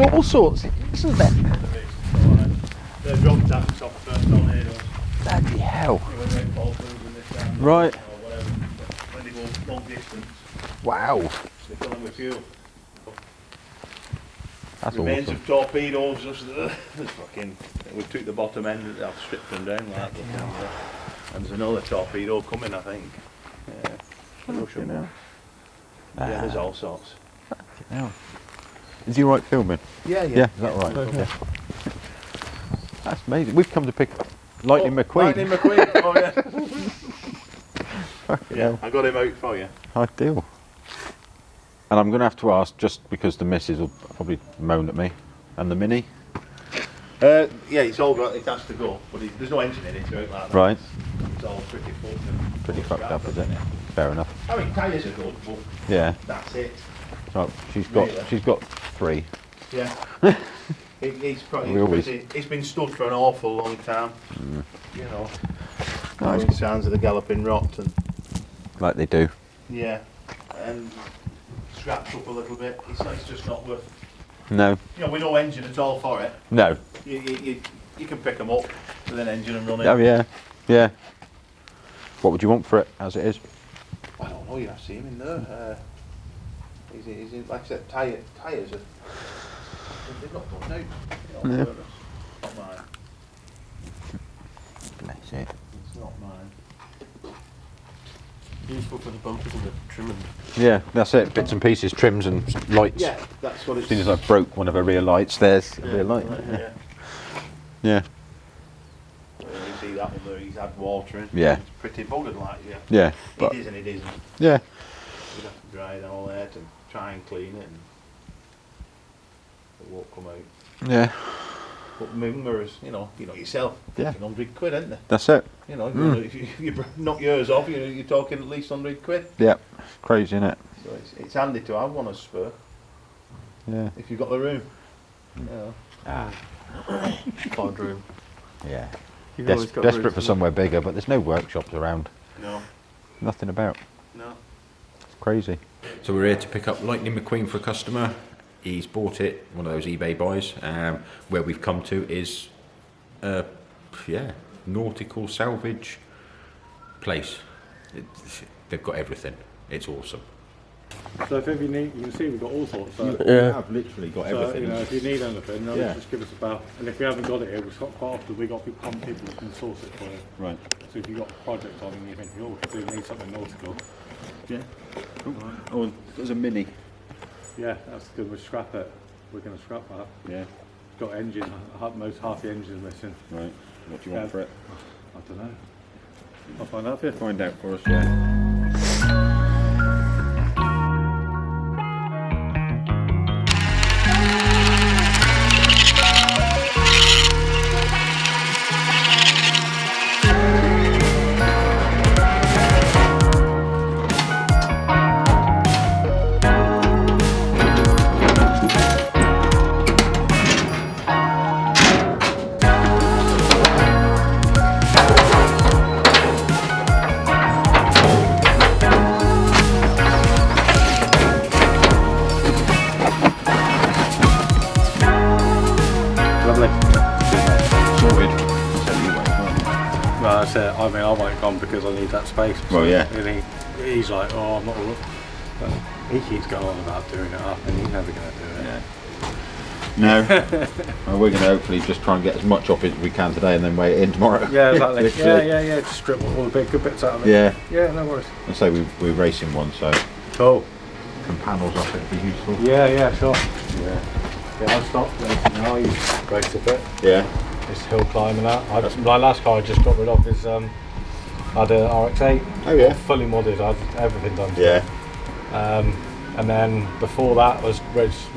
There's all sorts, isn't there? They're drop tacks off tornadoes. Bloody hell. Right. Right. Or whatever. When they go long distance, Wow. they fill them with fuel. That's Remains awesome. of torpedoes, just there's fucking. We took the bottom end, I've stripped them down like that. And there's another torpedo coming, I think. Yeah. Russian one. Yeah, there's all sorts. Hell. Is he right filming? Yeah, yeah. Yeah, is that right? Okay. Yeah. That's amazing. We've come to pick Lightning McQueen. Lightning McQueen, oh yeah. Fucking Yeah, hell. I got him out for you. Ideal. And I'm going to have to ask, just because the missus will probably moan at me, and the Mini. Yeah, it's all got, it has to go, but there's no engine in it, like that. Right. It's all pretty fucked. Pretty fucked up, is it? Fair enough. I mean, tyres are good, but Yeah. that's it. So she's got Really? she's got 3. Yeah. It's probably We always- it's been stood for an awful long time. You know. Nice. It sounds of the galloping rot and Like they do. yeah, and scrapped up a little bit. It's just not worth. No. You know, with no engine at all for it. No. You can pick them up with an engine and run it. Oh yeah. Yeah. What would you want for it as it is? I don't know. You have to see him in there. Is it like I said, tyres are. They've not done now. Yeah. Not mine. Bless it. It's not mine. Useful for the bumpers and the trim and... Yeah, that's it. Bits and pieces, trims and lights. Yeah, that's what it's. As soon as I broke one of her rear lights, there's a rear light. Yeah. Yeah. You see that one there, he's had water in. Yeah. It's pretty buggered like, yeah. Yeah. But It is and it isn't. yeah. You'd have to dry it all out and try and clean it and it won't come out. Yeah. But mirrors, you know yourself, Yeah. £100, ain't they? That's it. You know, if you knock yours off, you're talking at least £100. Yeah. Crazy, isn't it? So it's handy to have one as spur, Yeah. if you've got the room. You know. Pod room. Yeah. You've always got Desperate room for somewhere bigger, but there's no workshops around. No, Nothing about. no. It's crazy. So we're here to pick up Lightning McQueen for a customer. He's bought it, one of those eBay buys. Where we've come to is, nautical salvage place. They've got everything. It's awesome. So if ever you need, you can see we've got all sorts. So, Yeah. I've literally got so everything. you know, if you need anything, Yeah. just give us a bell. And if we haven't got it here, we've got quite often we got people who can source it for you. Right. So if you've got projects on and you think, oh, we need something nautical, Yeah. Cool. Oh, there's a Mini. yeah, that's good. We'll scrap it. We're going to scrap that. Yeah. Got engine, half the engine's missing. Right. What do you want Yeah. for it? I don't know. I'll find out for you. Find out for us, yeah. Lovely. Sorted. Well, that's it. I mean, I won't come because I need that space. Well, yeah. And he's like, oh, I'm not. But he keeps going on about doing it up, and he's never going to do it. Yeah. No. Well, we're going to hopefully just try and get as much off as we can today and then weigh it in tomorrow. Yeah, exactly. Literally. yeah. Just strip all the good bits out of it. Yeah. Yeah, no worries. I say we're racing one, so Cool. some panels off it'd be useful. Yeah, sure. Yeah. Yeah, I stopped racing now. I used to race a bit. Yeah. This hill climbing out. My last car I just got rid of is I had a RX-8. Oh yeah. Fully modded. I had everything done. to Yeah. it. And then before that was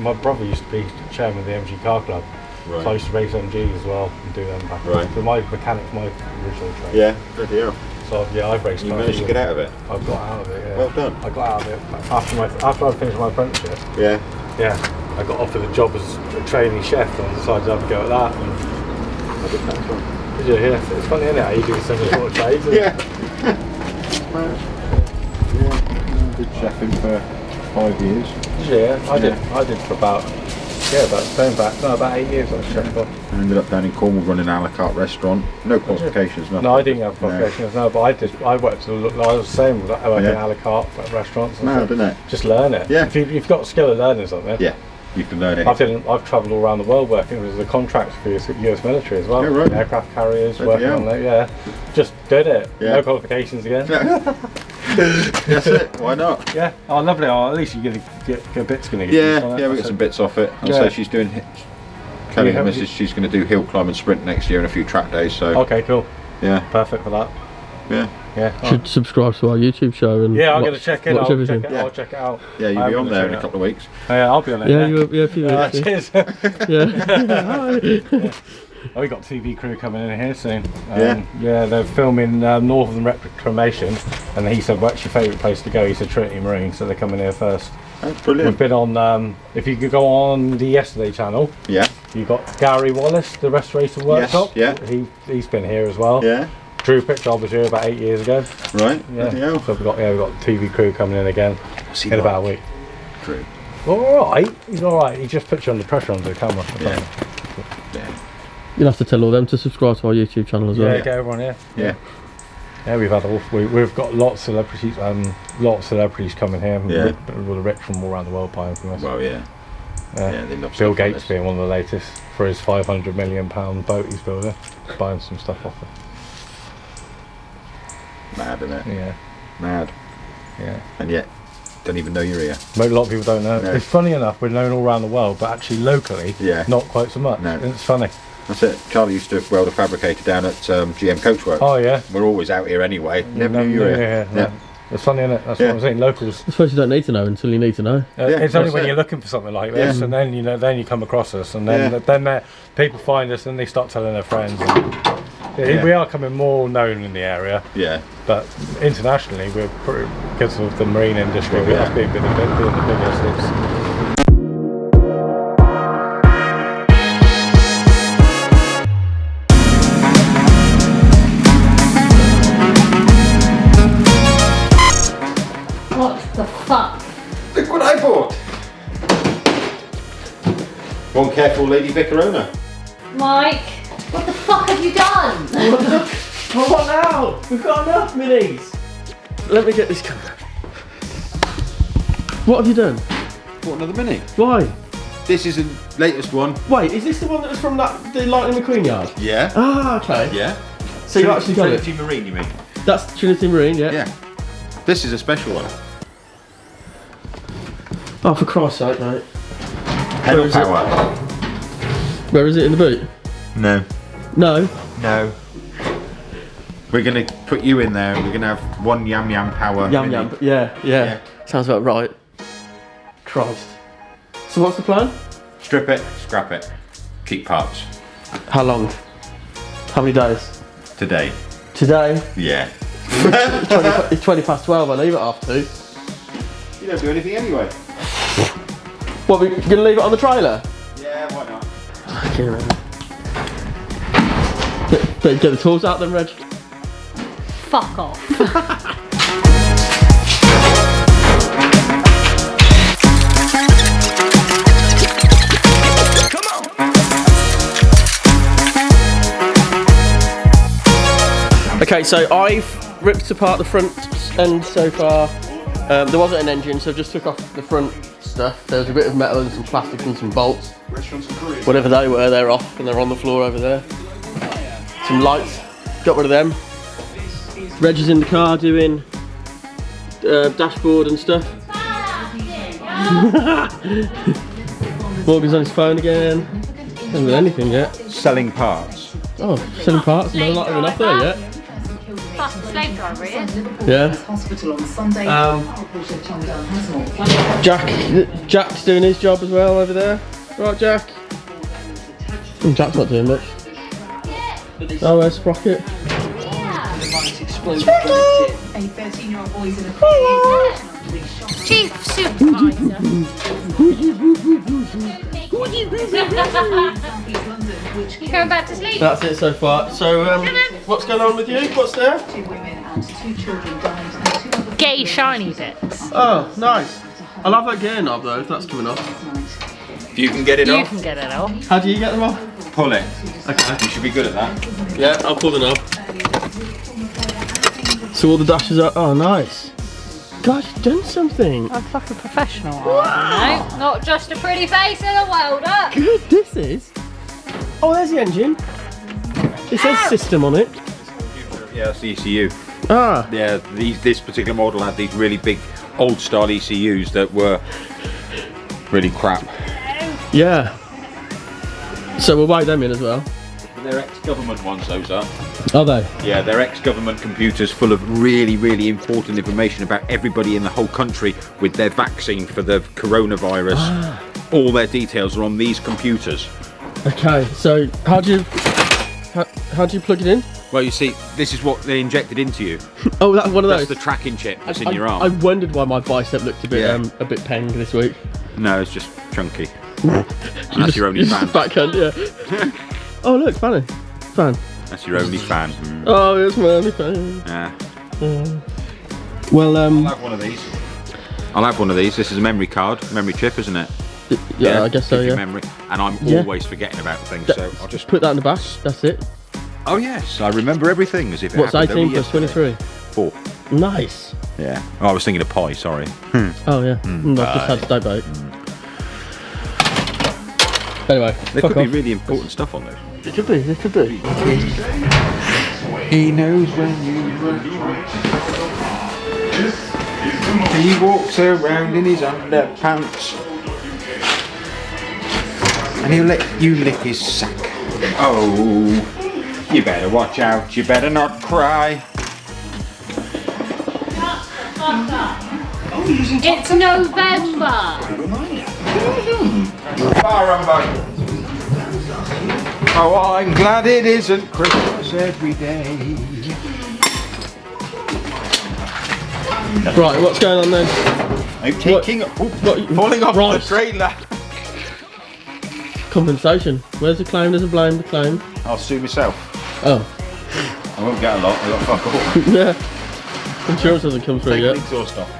my brother used to be chairman of the MG Car Club. Right. So I used to race MGs as well and do them back. Right. So my mechanic's my original trade. Yeah. Good deal. So yeah, I've raced. You cars managed to get out of it. I've got out of it. Yeah. Well done. I got out of it after I finished my apprenticeship. Yeah. Yeah, I got offered a job as a trainee chef and I decided I'd go at that. And I did that one. did you? Yeah, it's funny, isn't it? How you do similar sort of trades. Yeah. Yeah. Did chefing for 5 years. Yeah, I did for about 6 about 8 years I was chef for. I ended up down in Cornwall running an a la carte restaurant. No qualifications, nothing. No, I didn't have qualifications, no, but I worked, I was the same, I worked in a la carte restaurants. And Mad, isn't it? Just learn it. Yeah. If you've got skill of learning something. Yeah, you can learn it. I've travelled all around the world working with the contracts for the US military as well. Yeah, right. Aircraft carriers, Bloody working hell. on that, yeah. Just did it. Yeah. No qualifications again. That's it, why not? Yeah. Oh, lovely. Oh, at least you're going to get a bit's going to get used on it. Yeah, we got some bits off it. And Yeah. so she's doing, Kelly, Yeah, the missus, she's going to do hill climb and sprint next year and a few track days, so Okay, cool. yeah, Perfect for that. yeah. Yeah. Should subscribe to our YouTube show and Yeah, I'm watch, going to check it. watch I'll everything. check it. I'll check it out. Yeah, you'll I'm be on gonna there check in it a out. couple of weeks. Yeah, I'll be on it. Yeah, you a few minutes. Cheers. Yeah. Oh, we got TV crew coming in here soon. Yeah. They're filming Northern Reclamation, and he said, "What's your favourite place to go?" He said Trinity Marine, so they're coming here first. Oh, We've brilliant. been on. If you could go on the Yesterday channel, Yeah, you got Gary Wallace, the Restoration Workshop. yeah. He's been here as well. yeah, Drew Pitchard was here about 8 years ago. right. Yeah. Bloody hell. So we've got TV crew coming in again What's he in like? about a week. Drew. All right, he's all right. He just puts you under pressure onto the camera. Yeah. Yeah. You'll have to tell all them to subscribe to our YouTube channel as well. Yeah, get everyone here. Yeah. Yeah, we've got lots of celebrities coming here. Yeah. All the rich from all around the world buying from us. Well, yeah. Yeah. Yeah, they love Bill stuff like Gates this. being one of the latest for his £500 million boat he's building, buying some stuff off it. Mad, isn't it? Yeah, Mad. yeah. And yet, don't even know you're here. A lot of people don't know. No. It's funny enough, we're known all around the world, but actually locally, Yeah. not quite so much. No. And it's funny. That's it. Charlie used to weld a fabricator down at GM Coachworks. Oh yeah. We're always out here anyway. Never knew you were here. Yeah. It's funny, isn't it? That's what I'm saying. Locals. I suppose you don't need to know until you need to know. Yeah, It's only that's when it. you're looking for something like this, Yeah. and then then you come across us, and then people find us, and they start telling their friends. Yeah. We are becoming more known in the area, Yeah. but internationally, we're pretty, because of the marine industry. Well, We yeah. have been the biggest. What the fuck? Look what I bought! One careful Lady Vicarona. Mike, what the fuck have you done? What now? We've got enough minis. Let me get this camera. What have you done? Bought another mini. Why? This is the latest one. Wait, is this the one that was from the Lightning McQueen yard? Yeah. Ah, okay. Yeah. So you actually got it? Trinity Marine, you mean? That's Trinity Marine, yeah? Yeah. This is a special one. Oh, for Christ's sake, mate. Pedal is it? power. Where is it in the boot? No. No. No. We're gonna put you in there. We're gonna have one Yam Yam power. Yum mini. yum. Yeah. Sounds about right. Christ. So what's the plan? Strip it, scrap it, keep parts. How long? How many days? Today. Today? Yeah. It's 20 past 12, I leave at 2:30. You don't do anything anyway. What, we're gonna leave it on the trailer? Yeah, why not? Okay, man. Get the tools out then, Reg. Fuck off. Okay, so I've ripped apart the front end so far. There wasn't an engine, so I just took off the front stuff. There was a bit of metal and some plastic and some bolts. Whatever they were, they're off and they're on the floor over there. Some lights, got rid of them. Reg is in the car doing dashboard and stuff. Morgan's on his phone again. Hasn't done anything yet. Selling parts. Oh, selling parts, no, not even up there yet. Fucking slave driver, he is. Yeah. Hospital on Sunday. Jack's doing his job as well over there. Right, Jack? Jack's not doing much. Oh, where's Sprocket? A 13-year-old boy is in a Chief supervisor. You going back to sleep? That's it so far. So, what's going on with you? What's there? 2 women and 2 children died and 2 other Gay shiny bits. Oh, nice. I love that gear knob though, if that's coming off. If you can get it You off, can get it off. How do you get them off? pull it. Okay. You should be good at that. Yeah, I'll pull the knob. So all the dashes are. Oh, nice. Gosh, you've done something. I'm like a professional. No, not just a pretty face and a welder. Good, this is. Oh, there's the engine. It says system on it. Yeah, that's the ECU. Ah. Yeah, this particular model had these really big old style ECUs that were really crap. Yeah. So we'll wipe them in as well. They're ex-government ones, those are. Are they? Yeah, they're ex-government computers full of really, really important information about everybody in the whole country with their vaccine for the coronavirus. Ah. All their details are on these computers. Okay. So how do you plug it in? Well, you see, this is what they injected into you. Oh, that's one of That's those. the tracking chip that's in I, your arm. I wondered why my bicep looked a bit Yeah. a bit penged this week. No, it's just chunky. That's your only fan. Backhand, yeah. Oh look, fan. That's your only fan. Oh, it's my only fan. Yeah. Well, I'll have one of these. I'll have one of these. This is a memory card, memory chip, isn't it? yeah, I guess so. gives you Yeah. memory. And I'm Yeah. always forgetting about things, so I'll just. Put that in the back. That's it. Oh yes, I remember everything as if it What's happened 18 only plus yesterday. 23? 4. Nice. Yeah. Oh, I was thinking of pi. Sorry. Oh yeah. I've just had steak bake. Anyway, There fuck could be off. really important stuff on those. It could be. It could be. He knows when you He walks around in his underpants and he'll let you lick his sack. Oh, you better watch out, you better not cry. It's November. Oh, I'm glad it isn't Christmas every day. Right, what's going on then? I'm taking falling off Right. the trailer. Compensation. Where's the claim? There's a blame. The claim. I'll sue myself. Oh. I won't get a lot, I got fuck all. Yeah. Insurance hasn't come through Take yet. the exhaust off.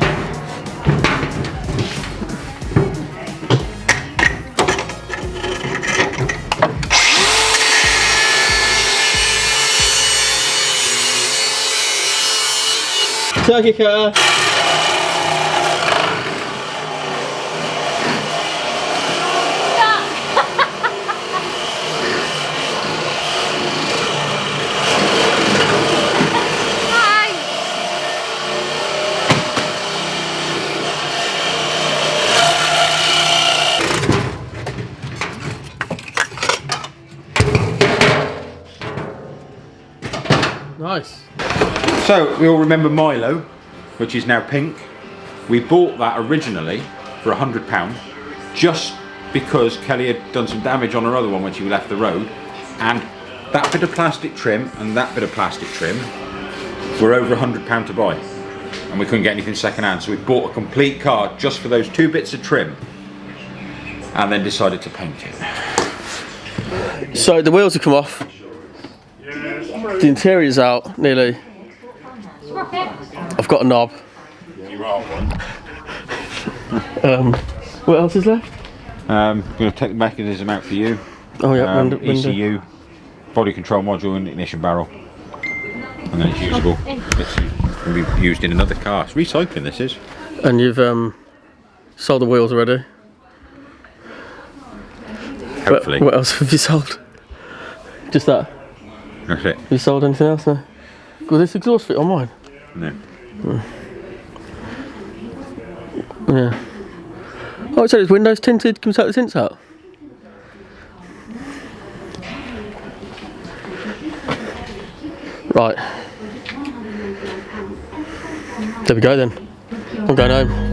Turkey cutter. Nice. So, we all remember Milo, which is now pink. We bought that originally for £100 just because Kelly had done some damage on her other one when she left the road, and that bit of plastic trim and that bit of plastic trim were over £100 to buy, and we couldn't get anything second hand, so we bought a complete car just for those 2 bits of trim and then decided to paint it. So the wheels have come off. The interior's out nearly. I've got a knob. You are one. What else is left? I'm going to take the mechanism out for you. Oh yeah, window. ECU, body control module and ignition barrel. And then it's usable. It's going to be used in another car. It's recycling, this is. And you've sold the wheels already. Hopefully. What else have you sold? Just that. That's it. Have you sold anything else now? Got this exhaust fit on mine? No. Yeah. Oh, so it's windows tinted. Can we take the tints out? Right. There we go then. I'm going home.